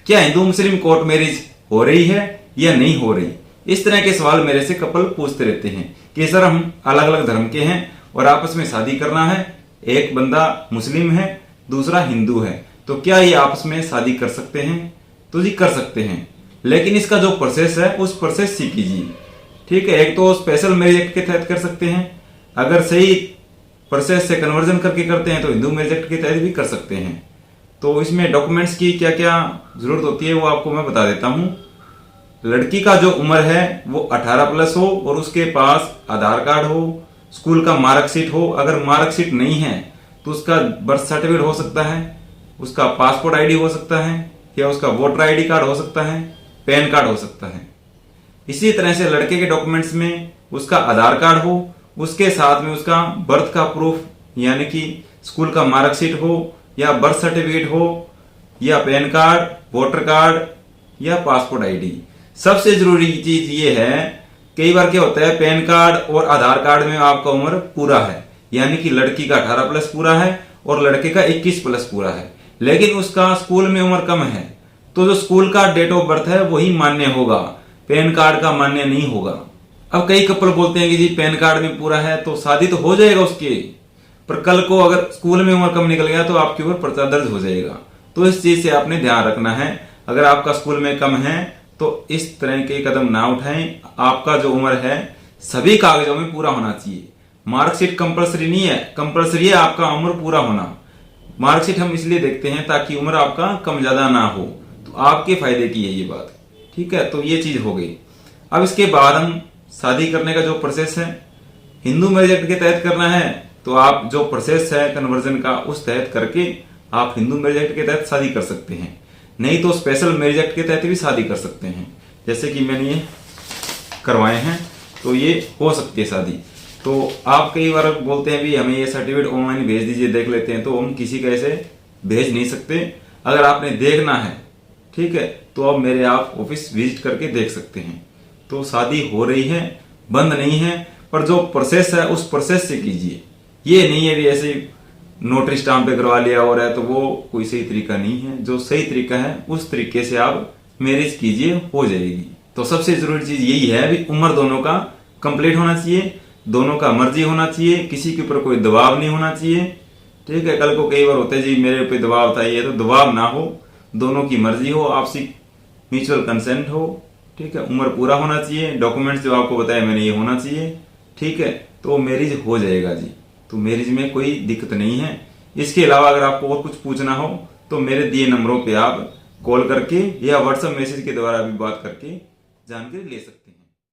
क्या हिंदू मुस्लिम court marriage हो रही है या नहीं हो रही। इस तरह के सवाल मेरे से कपल पूछते रहते हैं कि सर हम अलग अलग धर्म के हैं और आपस में शादी करना है, एक बंदा मुस्लिम है दूसरा हिंदू है, तो क्या ये आपस में शादी कर सकते हैं। तो जी कर सकते हैं, लेकिन इसका जो प्रोसेस है उस प्रोसेस से कीजिए। ठीक है, एक तो स्पेशल मैरिज एक्ट के तहत कर सकते हैं, अगर सही प्रोसेस से कन्वर्जन करके करते हैं तो हिंदू मैरिज एक्ट के तहत भी कर सकते हैं। तो इसमें डॉक्यूमेंट्स की क्या क्या जरूरत होती है वो आपको मैं बता देता हूं। लड़की का जो उम्र है वो 18+ हो और उसके पास आधार कार्ड हो, स्कूल का मार्कशीट हो, अगर मार्कशीट नहीं है तो उसका बर्थ सर्टिफिकेट हो सकता है, उसका पासपोर्ट आईडी हो सकता है, या उसका वोटर आईडी कार्ड हो सकता है, पैन कार्ड हो सकता है। इसी तरह से लड़के के डॉक्यूमेंट्स में उसका आधार कार्ड हो, उसके साथ में उसका बर्थ का प्रूफ यानी कि स्कूल का मार्कशीट हो या बर्थ सर्टिफिकेट हो या पैन कार्ड, वोटर कार्ड या पासपोर्ट आईडी। सबसे जरूरी चीज ये है, कई बार क्या होता है पैन कार्ड और आधार कार्ड में आपका उम्र पूरा है, यानी कि लड़की का 18+ पूरा है और लड़के का 21+ पूरा है, लेकिन उसका स्कूल में उम्र कम है, तो जो स्कूल का डेट ऑफ बर्थ है वही मान्य होगा, पैन कार्ड का मान्य नहीं होगा। अब कई कपल बोलते हैं कि जी पैन कार्ड में पूरा है तो शादी तो हो जाएगा उसकी, पर कल को अगर स्कूल में उम्र कम निकल गया तो आपके ऊपर पर्चा दर्ज हो जाएगा। तो इस चीज से आपने ध्यान रखना है, अगर आपका स्कूल में कम है तो इस तरह के कदम ना उठाएं। आपका जो उम्र है सभी कागजों में पूरा होना चाहिए। मार्कशीट कंपलसरी नहीं है, कंपलसरी है आपका उम्र पूरा होना। मार्कशीट हम इसलिए देखते हैं ताकि उम्र आपका कम ज्यादा ना हो, तो आपके फायदे की है ये बात। ठीक है, तो ये चीज हो गई। अब इसके बाद हम शादी करने का जो प्रोसेस है हिंदू मैरिज एक्ट के तहत करना है, तो आप जो प्रोसेस है कन्वर्जन का उस तहत करके आप हिंदू मैरिज एक्ट के तहत शादी कर सकते हैं, नहीं तो स्पेशल मैरिज एक्ट के तहत भी शादी कर सकते हैं। जैसे कि मैंने ये करवाए हैं तो ये हो सकती है शादी। तो आप कई बार बोलते हैं भी हमें ये सर्टिफिकेट ऑनलाइन भेज दीजिए, देख लेते हैं, तो हम किसी का ऐसे भेज नहीं सकते। अगर आपने देखना है ठीक है तो अब मेरे आप ऑफिस विजिट करके देख सकते हैं। तो शादी हो रही है, बंद नहीं है, पर जो प्रोसेस है उस प्रोसेस से कीजिए। ये नहीं है भी ऐसे नोटरी स्टाम्प पे करवा लिया और है तो वो कोई सही तरीका नहीं है। जो सही तरीका है उस तरीके से आप मैरिज कीजिए, हो जाएगी। तो सबसे जरूरी चीज यही है भी उम्र दोनों का कंप्लीट होना चाहिए, दोनों का मर्जी होना चाहिए, किसी के ऊपर कोई दबाव नहीं होना चाहिए। ठीक है, कल को कई बार होता है जी मेरे ऊपर दबाव था, ये तो दबाव ना हो, दोनों की मर्जी हो, आपसी म्यूचुअल कंसेंट हो। ठीक है, उम्र पूरा होना चाहिए, डॉक्यूमेंट्स जो आपको बताया मैंने ये होना चाहिए। ठीक है, तो मैरिज हो जाएगा जी। तो मैरिज में कोई दिक्कत नहीं है। इसके अलावा अगर आपको और कुछ पूछना हो तो मेरे दिए नंबरों पे आप कॉल करके या व्हाट्सएप मैसेज के द्वारा भी बात करके जानकारी ले सकते हैं।